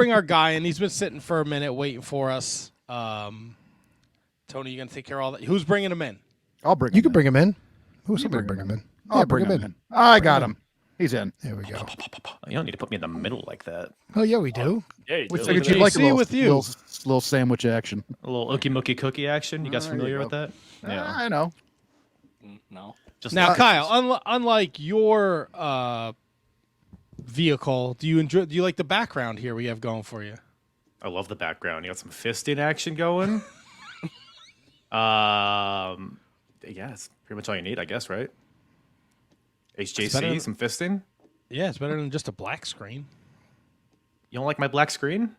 bring our guy in. He's been sitting for a minute waiting for us. Tony, you going to take care of all that? Who's bringing him in? I'll bring him in. You can bring him in. Who's somebody bring him in? I'll bring him in. I got him. He's in. There we go. You don't need to put me in the middle like that. Oh, yeah, we do. Yeah, you Which do. figured you'd like a HJC little, with you. little sandwich action. A little ookie mookie cookie action. You guys There familiar you with go. that? Yeah. I know. No. Just Now, Kyle, unlike your vehicle, do you like the background here we have going for you? I love the background. You got some fisting action going. Yeah, it's pretty much all you need, I guess, right? HJC, some fisting. Yeah, it's better than just a black screen. You don't like my black screen?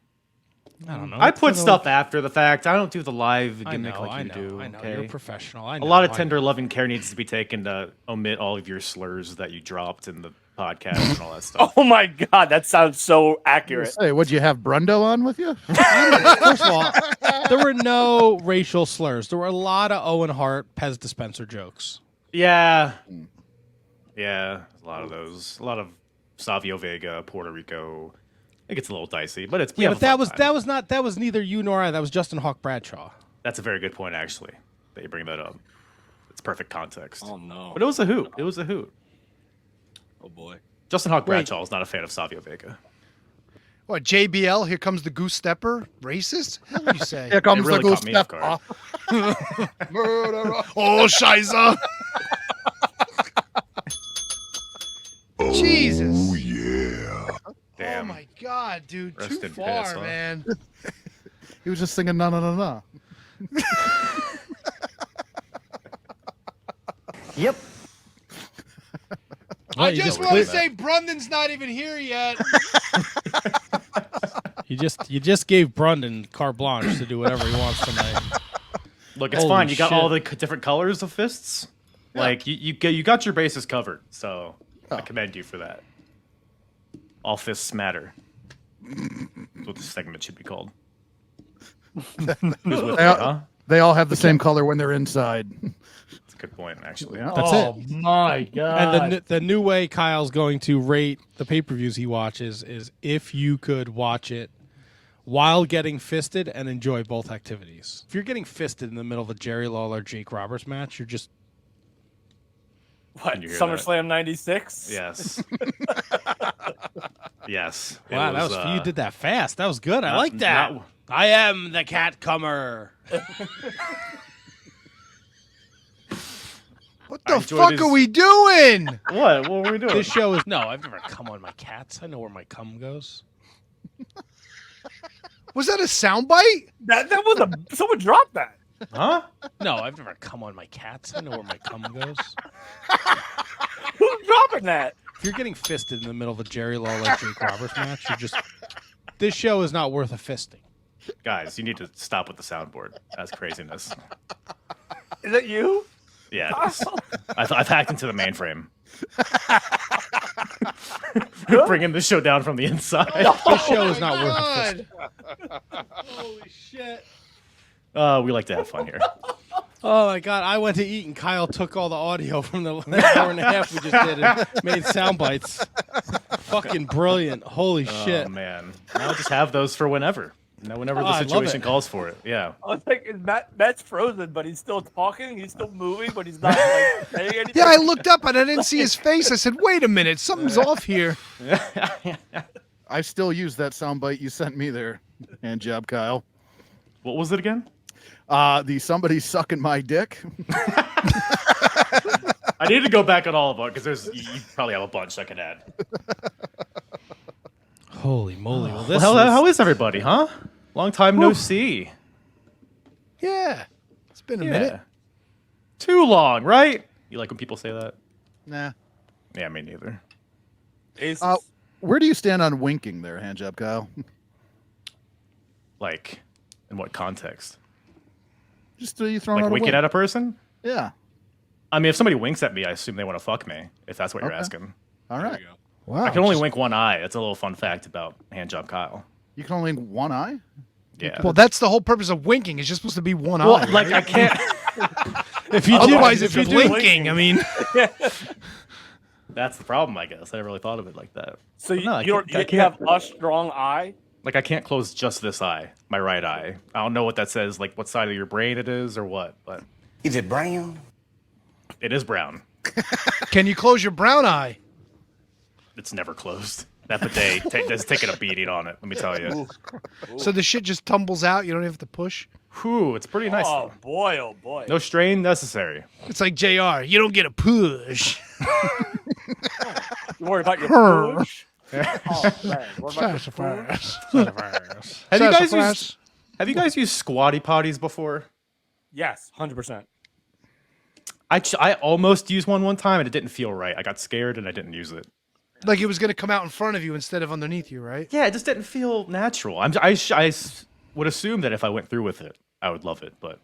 I don't know. I put stuff after the fact. I don't do the live I gimmick know, like you do. I know. Okay? You're a professional. I know. A lot of I tender know. loving care needs to be taken to omit all of your slurs that you dropped in the podcast and all that stuff. Oh my God, that sounds so accurate. Hey, would you have Brundo on with you? First of all, there were no racial slurs. There were a lot of Owen Hart Pez dispenser jokes. Yeah. Yeah, a lot of those. A lot of Savio Vega, Puerto Rico. It gets a little dicey, but it's Yeah, but that was neither you nor I. That was Justin Hawk Bradshaw. That's a very good point, actually, that you bring that up. It's perfect context. Oh no. But it was a hoot. It was a hoot. Oh boy. Justin Hawk Bradshaw is not a fan of Savio Vega. What, JBL? Here comes the goose stepper? Racist? What do you say? Here comes really the goose caught me off step. guard. Oh, Shiza. Jesus. Oh, yeah. Damn. Oh, my God, dude. Rest Too in piss, far, huh? man. He was just singing na na na na. Yep. Well, I you just just want to clear- say Brundon's not even here yet. You just gave Brundon carte blanche to do whatever he wants tonight. Look, it's Holy fine. You got shit. all the different colors of fists. Like you got your bases covered. So I commend you for that. All fists matter. That's what this segment should be called. Who's with me, huh? They all have the same color when they're inside. That's a good point, actually. That's Oh it. my God. And the new way Kyle's going to rate the pay-per-views he watches is if you could watch it while getting fisted and enjoy both activities. If you're getting fisted in the middle of a Jerry Lawler Jake Roberts match, you're just What? you hear SummerSlam '96? Yes. Yes. It wow. That was you did that fast. That was good. I like that. I am the cat comer. What I the enjoyed fuck his- are we doing? What? What were we doing? This show is no. I've never come on my cats. I know where my cum goes. Was that a soundbite? That was someone dropped that. Huh? No, I've never come on my cats. I know where my cum goes. Who's dropping that? If you're getting fisted in the middle of a Jerry Lawler Jake Roberts match, you're just. This show is not worth a fisting. Guys, you need to stop with the soundboard. That's craziness. Is that you? Yeah, it is. I've hacked into the mainframe. Bringing the show down from the inside. This show is not worth a fisting. Holy shit. We like to have fun here. Oh my god, I went to eat and Kyle took all the audio from the last hour and a half we just did and made sound bites. Fucking brilliant. Holy shit. Oh, man. Now just have those for whenever. Whenever Oh, the I love situation it. calls for it. Yeah. I was like, Matt's frozen, but he's still talking. He's still moving, but he's not like saying anything. Yeah, I looked up and I didn't see his face. I said, wait a minute, something's off here. I still use that soundbite you sent me there. Hand job, Kyle. What was it again? The somebody's sucking my dick. I need to go back on all of them because you probably have a bunch I could add. Holy moly. Well, this Well, is, how is everybody, huh? Long time no see. Yeah, it's been a minute. Too long, right? You like when people say that? Nah. Yeah, me neither. Aces. Where do you stand on winking there, hand job, Kyle? Like, in what context? Just you throwing Like out a winking wink. at a person? Yeah. I mean, if somebody winks at me, I assume they want to fuck me, if that's what you're Okay. asking. All right. Wow. I can only wink one eye. That's a little fun fact about Handjob Kyle. You can only wink one eye? Yeah. Well, that's the whole purpose of winking. It's just supposed to be one Well, eye. like, I can't... if you Otherwise, do, if you're blinking, I mean, That's the problem, I guess. I never really thought of it like that. So No, I you can't- have a strong eye? Like I can't close just this eye, my right eye. I don't know what that says, like what side of your brain it is or what, but Is it brown? it is brown. Can you close your brown eye? It's never closed. That bidet has taken a beating on it. Let me tell you. So the shit just tumbles out. You don't have to push. Whew, it's pretty nice. Oh Though. boy, oh boy. No strain necessary. It's like JR. You don't get a push. You worry about your push? Oh man, what about your Sassafras. Have you guys used squatty potties before? Yes, 100%. I almost used one time and it didn't feel right. I got scared and I didn't use it. Like it was going to come out in front of you instead of underneath you, right? Yeah, it just didn't feel natural. I would assume that if I went through with it, I would love it, but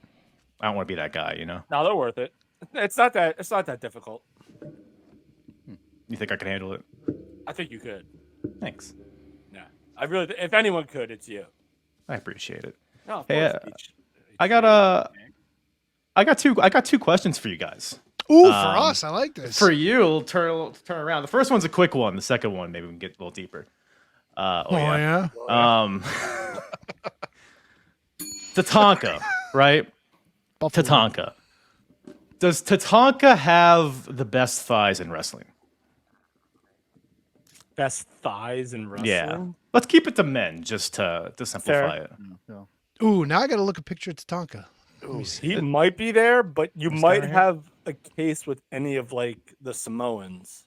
I don't want to be that guy, you know. No, they're worth it. It's not that difficult. You think I can handle it? I think you could. Thanks. Yeah, I really. If anyone could, it's you. I appreciate it. No, of Hey, course. I got two questions for you guys. Ooh, for us, I like this. For you, turn around. The first one's a quick one. The second one, maybe we can get a little deeper. yeah. Tatanka, right? Tatanka. Does Tatanka have the best thighs in wrestling? Best thighs in wrestling. Yeah. Let's keep it to men, just to simplify it. Ooh, now I got to look a picture of Tatanka. He might be there, but you might down here? have a case with any of like the Samoans.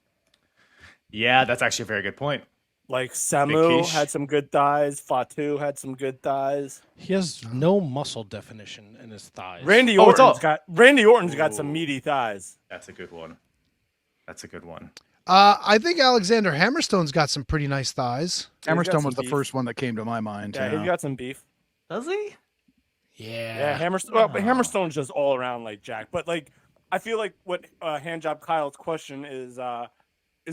Yeah, that's actually a very good point. Like Samu Quiche. had some good thighs. Fatu had some good thighs. He has no muscle definition in his thighs. Randy Oh, it's Orton's got some meaty thighs. That's a good one. That's a good one. I think Alexander Hammerstone's got some pretty nice thighs. Hammerstone some was the beef. first one that came to my mind. Yeah, he's got some beef. Does he? Yeah, Hammerstone. Well, but Hammerstone's just all around like Jack. But like, I feel like what Handjob Kyle's question is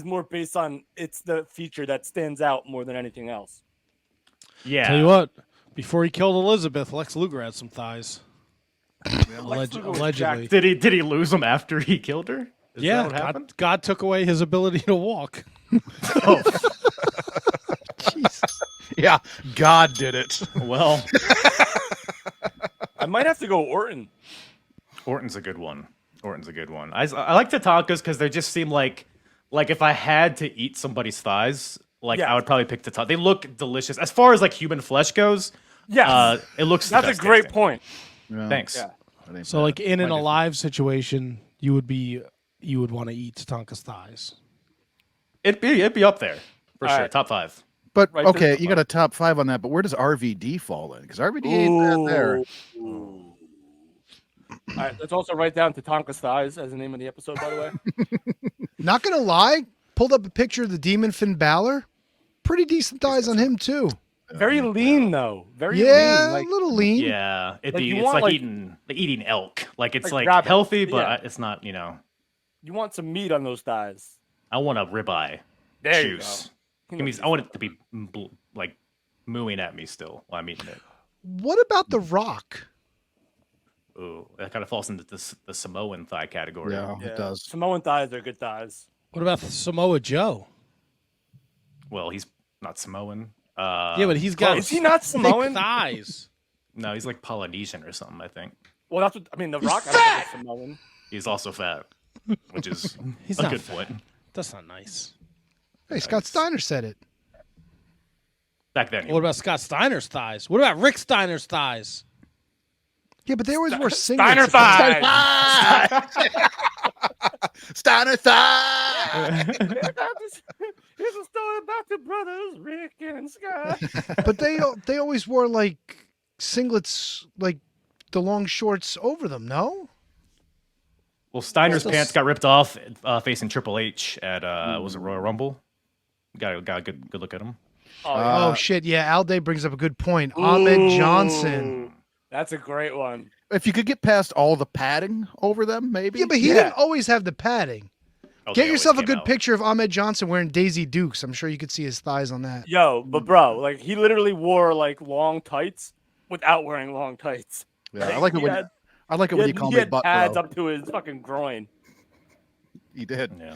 more based on it's the feature that stands out more than anything else. Yeah. Tell you what, before he killed Elizabeth, Lex Luger had some thighs. Lex Luger was Allegedly. jacked. Did he lose them after he killed her? Is that what happened? God took away his ability to walk. Oh, Yeah, God did it. well, I might have to go Orton. Orton's a good one. I like Tatanka's because they just seem like if I had to eat somebody's thighs, Yeah. I would probably pick Tatanka. They look delicious. As far as like human flesh goes, Yes. it looks That's a best great tasting. point. Yeah. Thanks. Yeah. That ain't So, bad. like in an Might be- alive situation, you would want to eat Tatanka's thighs. It'd be up there for All sure. right. Top 5. But Right to okay, the you got a top 5 on that. But where does RVD fall in? Because RVD ain't bad there. Ooh. All right, let's also write down Tatanka's thighs as the name of the episode, by the way. Not going to lie, pulled up a picture of the Demon Finn Balor. Pretty decent thighs on him, too. Very lean, though. Very Yeah, lean. Like, a little lean. Yeah, Like, it's you want, like like- eating elk. Like it's Like like rabbit. healthy, but Yeah. it's not. you want some meat on those thighs. I want a ribeye There juice. you Give go. me. I want it to be like mooing at me still while I'm eating it. What about The Rock? Ooh, that kind of falls into the Samoan thigh category. Yeah, it does. Samoan thighs are good thighs. What about Samoa Joe? Well, he's not Samoan. Yeah, but he's got Is he not thick Samoan? thighs. No, he's like Polynesian or something. I think Well, that's what I mean. The Rock, I don't think is Samoan. he's also fat, which is He's a not good fat. point. That's not nice. Hey, Scott Steiner said it. Back then, he What about Scott Steiner's thighs? What about Rick Steiner's thighs? Yeah, but they always wore singlets. Steiner thighs. Steiner thigh. Here's a story about the brothers Rick and Scott. But they always wore like singlets, like the long shorts over them. No, Well, Steiner's Well, pants got ripped off facing Triple H at was it Royal Rumble? Got a good look at him. oh shit, yeah. Al Day brings up a good point. Ahmed Johnson. That's a great one. If you could get past all the padding over them, maybe. Yeah, but he didn't always have the padding. Oh, Get they always yourself a came good out. picture of Ahmed Johnson wearing Daisy Dukes. I'm sure you could see his thighs on that. Yo, but bro, like he literally wore like long tights without wearing long tights. Yeah, I like it He when had- I like it when you call he me had butt pads bro. up to his fucking groin. You did. Yeah.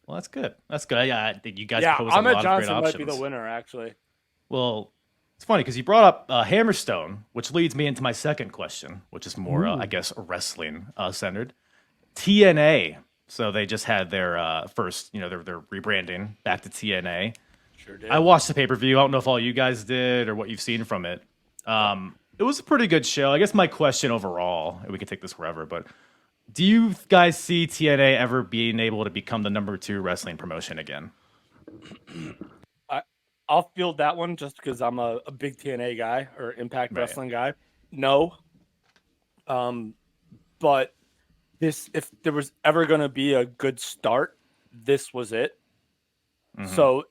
Well, that's good. That's good. Yeah, you guys Yeah, pose a Ahmed lot Johnson of might great be the options. winner, actually. Well, it's funny because you brought up Hammerstone, which leads me into my second question, which is more, I guess, wrestling centered. TNA. So they just had their first, they're rebranding back to TNA. Sure did. I watched the pay-per-view. I don't know if all you guys did or what you've seen from it. It was a pretty good show. I guess my question overall, and we can take this wherever, but do you guys see TNA ever being able to become the number 2 wrestling promotion again? I'll field that one just because I'm a big TNA guy or Impact Wrestling guy. No. But if there was ever going to be a good start, this was it. Mm-hmm. So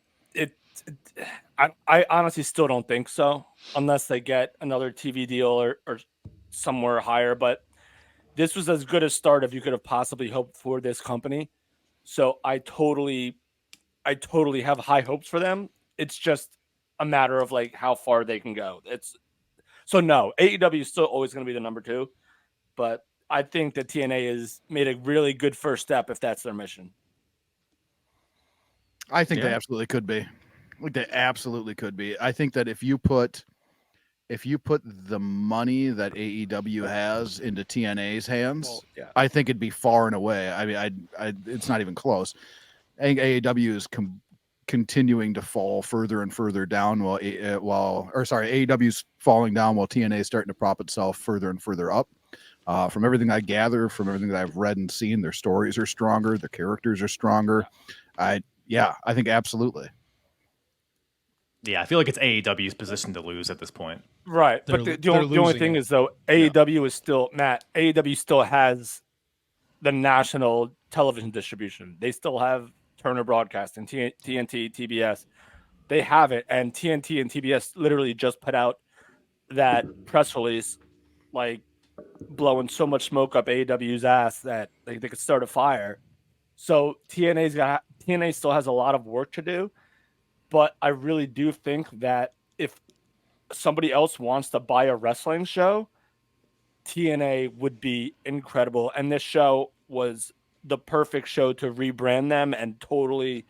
I honestly still don't think so, unless they get another TV deal or somewhere higher. But this was as good a start as you could have possibly hoped for this company. So I totally have high hopes for them. It's just a matter of like how far they can go. No, AEW is still always going to be the number 2, but I think that TNA has made a really good first step if that's their mission. I think they absolutely could be. Like they absolutely could be. I think that if you put the money that AEW has into TNA's hands, I think it'd be far and away. I mean, it's not even close. I think AEW is continuing to fall further and further down AEW's falling down while TNA is starting to prop itself further and further up. From everything I gather, from everything that I've read and seen, their stories are stronger, the characters are stronger. I think absolutely. Yeah, I feel like it's AEW's position to lose at this point. Right, but the only thing is, though, AEW is still, Matt, AEW still has the national television distribution. They still have Turner Broadcasting, TNT, TBS. They have it, and TNT and TBS literally just put out that press release, like, blowing so much smoke up AEW's ass that they could start a fire. So TNA still has a lot of work to do, but I really do think that if somebody else wants to buy a wrestling show, TNA would be incredible. And this show was the perfect show to rebrand them and totally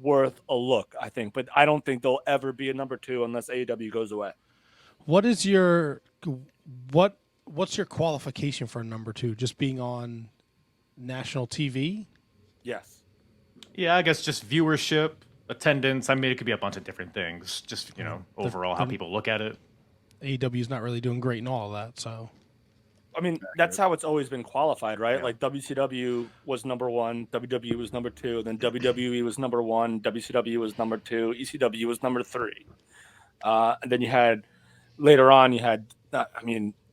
worth a look, I think. But I don't think they'll ever be a number 2 unless AEW goes away. What's your qualification for a number 2? Just being on national TV? Yes. Yeah, I guess just viewership, attendance. I mean, it could be a bunch of different things. Just, overall how people look at it. AEW's not really doing great in all of that, so. I mean, that's how it's always been qualified, right? Yeah. Like WCW was number 1, WWE was number 2, then WWE was number 1, WCW was number 2, ECW was number 3. And then later on,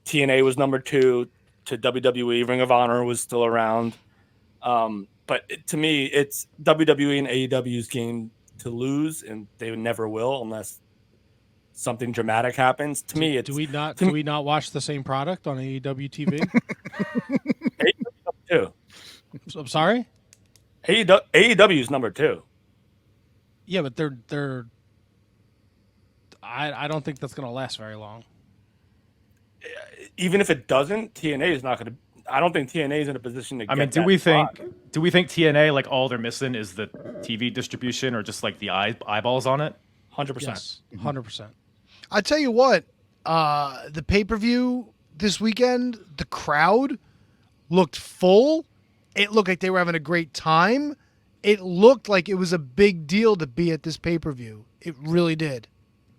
TNA was number 2 to WWE. Ring of Honor was still around. But to me, it's WWE and AEW's game to lose, and they never will unless something dramatic happens. To me, it's... Do we not watch the same product on AEW TV? AEW number 2. I'm sorry? AEW is number 2. Yeah, but they're... I don't think that's going to last very long. Even if it doesn't, TNA is not going to... I don't think TNA is in a position to get do we think TNA, like, all they're missing is the TV distribution or just, like, the eyeballs on it? 100%. Yes, 100%. I tell you what, the pay-per-view this weekend, the crowd looked full. It looked like they were having a great time. It looked like it was a big deal to be at this pay-per-view. It really did.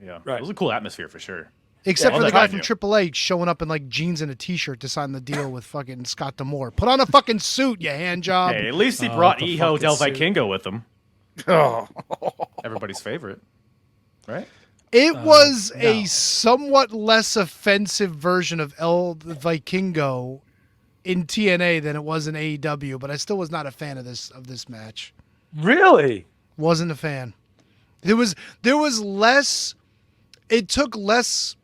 Yeah, right. It was a cool atmosphere for sure. Except for the guy from AAA showing up in like jeans and a t-shirt to sign the deal with fucking Scott D'Amore. Put on a fucking suit, you hand job. Hey, at least he brought Hijo del Vikingo with him. Oh, everybody's favorite, right? It was a somewhat less offensive version of El Vikingo in TNA than it was in AEW, but I still was not a fan of this match. Really? Wasn't a fan. There was less. It took less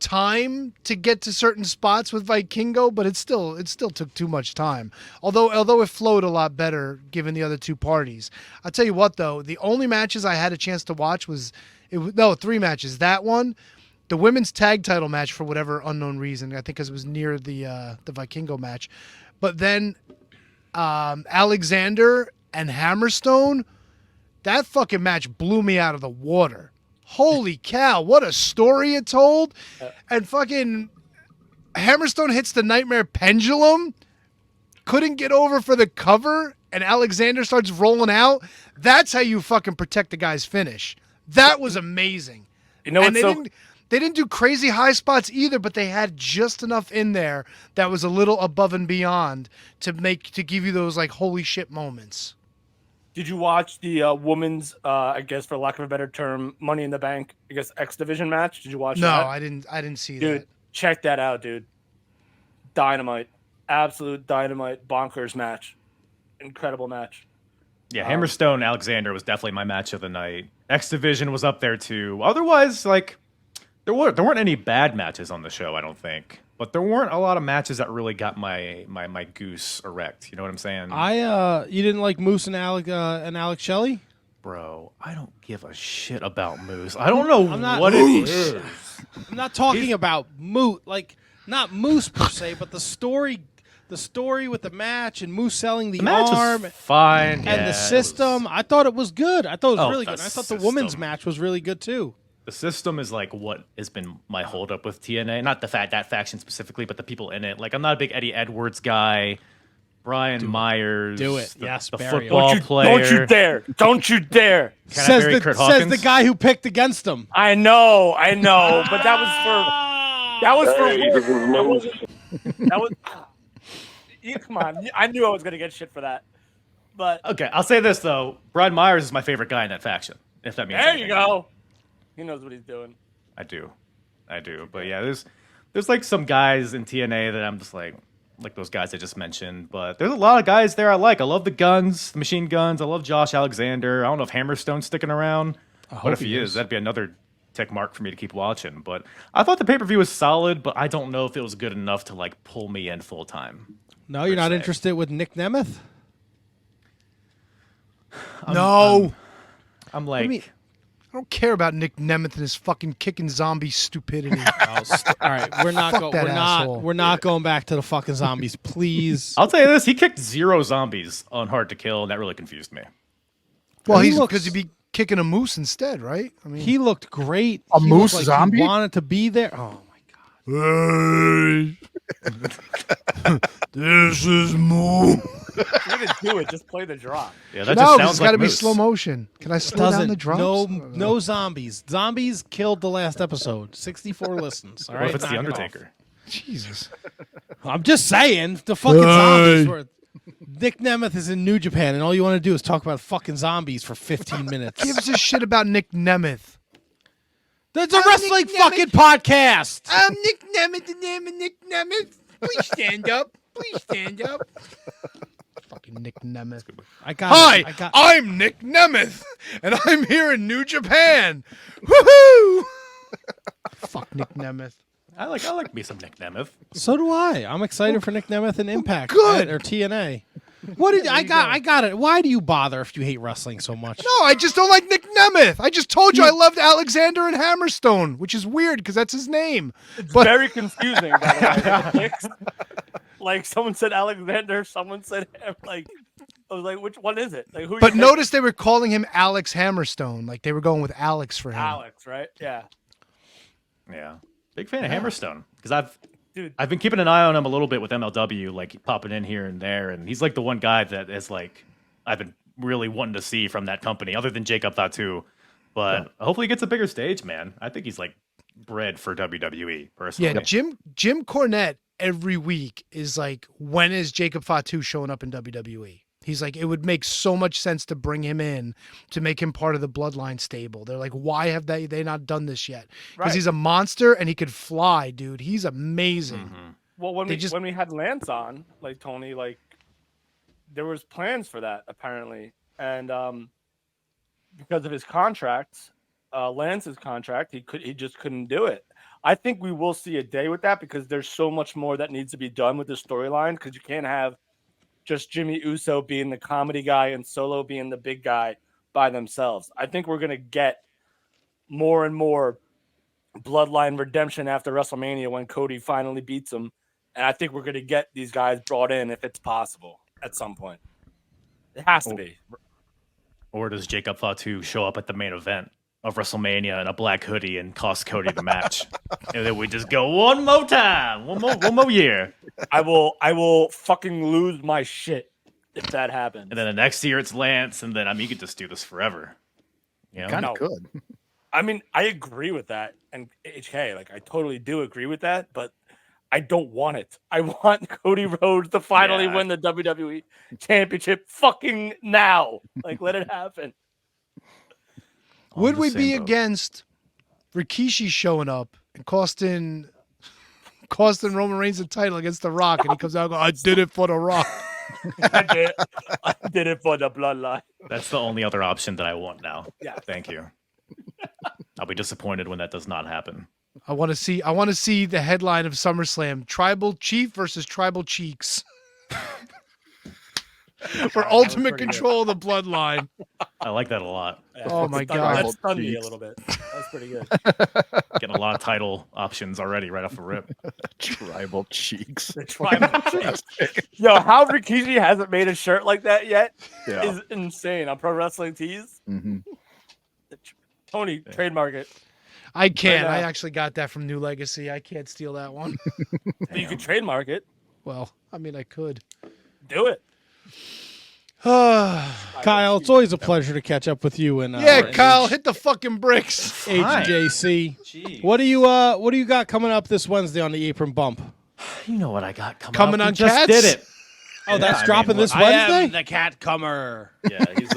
time to get to certain spots with Vikingo, but it still took too much time. Although it flowed a lot better given the other two parties. I'll tell you what though, the only matches I had a chance to watch was 3 matches. That one, the women's tag title match for whatever unknown reason, I think because it was near the Vikingo match. But then Alexander and Hammerstone, That fucking match blew me out of the water. Holy cow, what a story it told. And fucking Hammerstone hits the Nightmare Pendulum. Couldn't get over for the cover, and Alexander starts rolling out. That's how you fucking protect the guy's finish. That was amazing. You know and what's they didn't do crazy high spots either, but they had just enough in there that was a little above and beyond to give you those like holy shit moments. Did you watch the women's, I guess for lack of a better term, Money in the Bank, I guess X Division match? Did you watch that? No, I didn't see dude, that. Check that out, dude. Dynamite. Absolute dynamite bonkers match. Incredible match. Yeah, Hammerstone Alexander was definitely my match of the night. X Division was up there too. Otherwise, like there weren't any bad matches on the show, I don't think. But there weren't a lot of matches that really got my goose erect. You know what I'm saying? You didn't like Moose and Alex Shelley? Bro, I don't give a shit about Moose. I don't know what it is. I'm not talking about Moose, like not Moose per se, but the story with the match and Moose selling the match arm was fine and the system. I thought it was good. I thought it was really good. I thought the women's match was really good too. The system is like what has been my holdup with TNA. Not that faction specifically, but the people in it. Like I'm not a big Eddie Edwards guy. Brian Myers. Do it. Yes, the Barry. football player. Don't you dare. Don't you dare. Says the guy who picked against him. I know, but that was come on. I knew I was gonna get shit for that. But okay, I'll say this though. Brian Myers is my favorite guy in that faction. If that means there anything. you go. He knows what he's doing. I do. But yeah, there's like some guys in TNA that I'm just like those guys I just mentioned. But there's a lot of guys there I like. I love the Guns, the Machine Guns. I love Josh Alexander. I don't know if Hammerstone's sticking around. But if he is, that'd be another tick mark for me to keep watching. But I thought the pay-per-view was solid, but I don't know if it was good enough to like pull me in full time. No, you're not interested with Nick Nemeth? No. I'm like... I don't care about Nick Nemeth and his fucking kicking zombie stupidity. All right, we're not going back to the fucking zombies, please. I'll tell you this: he kicked 0 zombies on Hard to Kill, and that really confused me. Well, because he'd be kicking a moose instead, right? I mean, he looked great. A moose zombie? He wanted to be there. Oh my god! This is Moose. You can do it. Just play the drop. Yeah, that just sounds it's like got to be Moose. slow motion. Can I slow down the drops? No zombies. Zombies killed the last episode. 64 listens. All right, What if it's the Undertaker? Jesus. I'm just saying the fucking zombies were. Nick Nemeth is in New Japan, and all you want to do is talk about fucking zombies for 15 minutes. Gives a shit about Nick Nemeth. That's a wrestling fucking podcast. I'm Nick Nemeth, the name of Nick Nemeth. Please stand up. Please stand up. Fucking Nick Nemeth. I'm Nick Nemeth, and I'm here in New Japan. Woohoo! Fuck Nick Nemeth. I like me some Nick Nemeth. So do I. I'm excited for Nick Nemeth and Impact good. Or TNA. What did I got it. Why do you bother if you hate wrestling so much? No, I just don't like Nick Nemeth. I just told you I loved Alexander and Hammerstone, which is weird because that's his name. It's very confusing, by the way. Like someone said Alexander, someone said like I was like, which one is it? Like who? But notice they were calling him Alex Hammerstone. Like they were going with Alex for him. Alex, right? Yeah. Yeah. Big fan of Hammerstone because I've been keeping an eye on him a little bit with MLW, like popping in here and there, and he's like the one guy that is like I've been really wanting to see from that company, other than Jacob Fatu. But hopefully he gets a bigger stage, man. I think he's like bred for WWE personally. Yeah, Jim Cornette every week is like, when is Jacob Fatu showing up in WWE? He's like, it would make so much sense to bring him in to make him part of the Bloodline stable. They're like, why have they not done this yet? Because he's a monster and he could fly, dude. He's amazing. Mm-hmm. Well, when we had Lance on, like Tony, like there was plans for that apparently, and because of his contract, Lance's contract, he just couldn't do it. I think we will see a day with that because there's so much more that needs to be done with the storyline because you can't have just Jimmy Uso being the comedy guy and Solo being the big guy by themselves. I think we're going to get more and more Bloodline redemption after WrestleMania when Cody finally beats him. And I think we're going to get these guys brought in if it's possible at some point. It has to be. Or does Jacob Fatu show up at the main event of WrestleMania in a black hoodie and cost Cody the match? And then we just go one more time, one more year. I will fucking lose my shit if that happens. And then the next year it's Lance, and then you could just do this forever. You know? Kind of could. I mean, I agree with that, and HK, like I totally do agree with that, but I don't want it. I want Cody Rhodes to finally win the WWE Championship fucking now. Like, let it happen. Would we be against Rikishi showing up and costing Roman Reigns the title against The Rock, and he comes out and goes, I did it for The Rock. I did it for the bloodline. That's the only other option that I want now. Yeah. Thank you. I'll be disappointed when that does not happen. I want to see the headline of SummerSlam: Tribal Chief versus Tribal Cheeks. For ultimate control of the bloodline. I like that a lot. Yeah, oh my god, that stunned me a little bit. That's pretty good. Getting a lot of title options already right off the rip. Tribal cheeks. The tribal cheeks. Yo, how Rikishi hasn't made a shirt like that yet is insane. On Pro Wrestling Tees. Mm-hmm. Tony, trademark it. I can't. I actually got that from New Legacy. I can't steal that one. You can trademark it. Well, I mean, I could. Do it. Kyle, it's always a pleasure to catch up with you. And Kyle, hit the fucking bricks. HJC. Jeez. What do you got coming up this Wednesday on the Apron Bump? You know what I got coming up. on Just Cats? did it. Oh, that's dropping this I Wednesday? am the cat comer. Yeah, he's.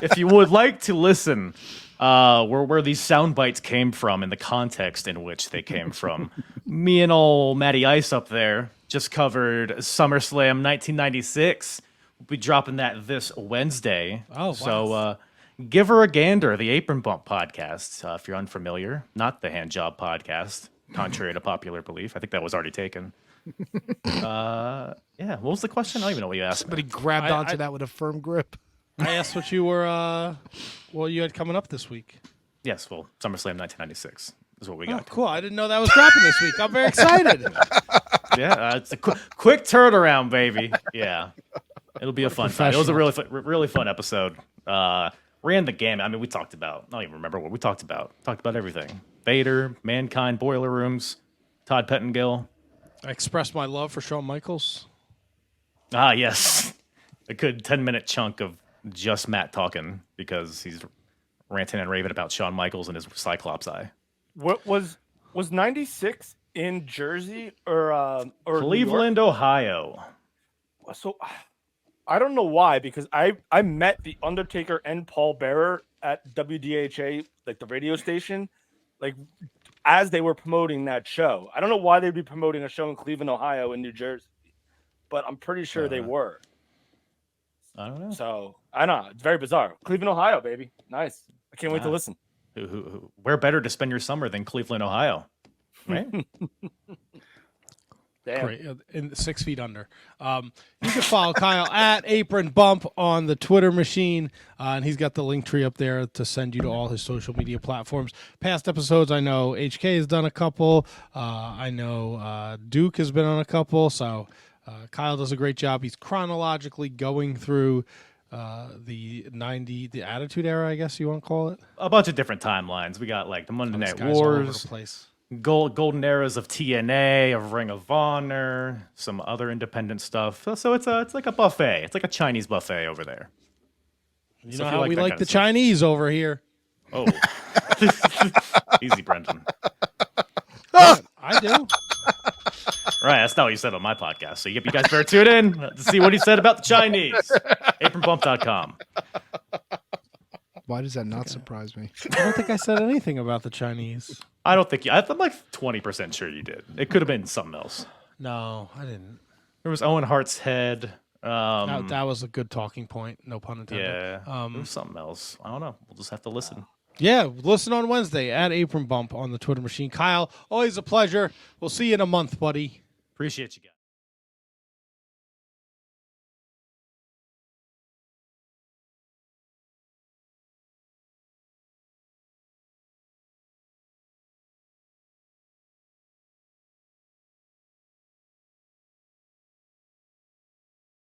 If you would like to listen, where these sound bites came from and the context in which they came from, me and old Matty Ice up there just covered SummerSlam 1996. We'll be dropping that this Wednesday. Oh, wow. So give her a gander, the Apron Bump Podcast. If you're unfamiliar, not the Hand Job Podcast, contrary to popular belief. I think that was already taken. What was the question? I don't even know what you asked. Somebody grabbed onto that with a firm grip. I asked what you were, what you had coming up this week. Yes, well, SummerSlam 1996 is what we got. Cool. I didn't know that was dropping this week. I'm very excited. Yeah, it's a quick turnaround, baby. Yeah, it'll be a fun time. It was a really fun episode. Ran the gamut. I mean, we talked about. I don't even remember what we talked about. Talked about everything: Vader, Mankind, Boiler Rooms, Todd Pettengill. I expressed my love for Shawn Michaels. Ah, yes, a good 10-minute chunk of just Matt talking because he's ranting and raving about Shawn Michaels and his Cyclops eye. What was 96 in Jersey or Cleveland, Ohio? So I don't know why, because I met the Undertaker and Paul Bearer at WDHA, like the radio station, like as they were promoting that show. I don't know why they'd be promoting a show in Cleveland, Ohio, in New Jersey, but I'm pretty sure they were. I don't know. So I know it's very bizarre. Cleveland, Ohio, baby, nice. I can't wait to listen. Where better to spend your summer than Cleveland, Ohio? Right? Damn. Great. In 6 feet under. You can follow Kyle at Apron Bump on the Twitter machine. And he's got the link tree up there to send you to all his social media platforms. Past episodes, I know HK has done a couple. I know Duke has been on a couple. So Kyle does a great job. He's chronologically going through the Attitude Era, I guess you want to call it. A bunch of different timelines. We got like the Monday Night Guys all over Wars. the place. Golden eras of TNA, of Ring of Honor, some other independent stuff. So it's like a buffet. It's like a Chinese buffet over there. You So know if you how like we that like kind the of stuff. Chinese over here. Oh, easy, Brendan. I do. Right, that's not what you said on my podcast. So you guys better tune in to see what he said about the Chinese. ApronBump.com. Why does that not surprise me? I don't think I said anything about the Chinese. I don't think you. I'm like 20% sure you did. It could have been something else. No, I didn't. There was Owen Hart's head. That was a good talking point. No pun intended. Yeah. There was something else. I don't know. We'll just have to listen. Yeah, listen on Wednesday at Apron Bump on the Twitter machine. Kyle, always a pleasure. We'll see you in a month, buddy. Appreciate you guys.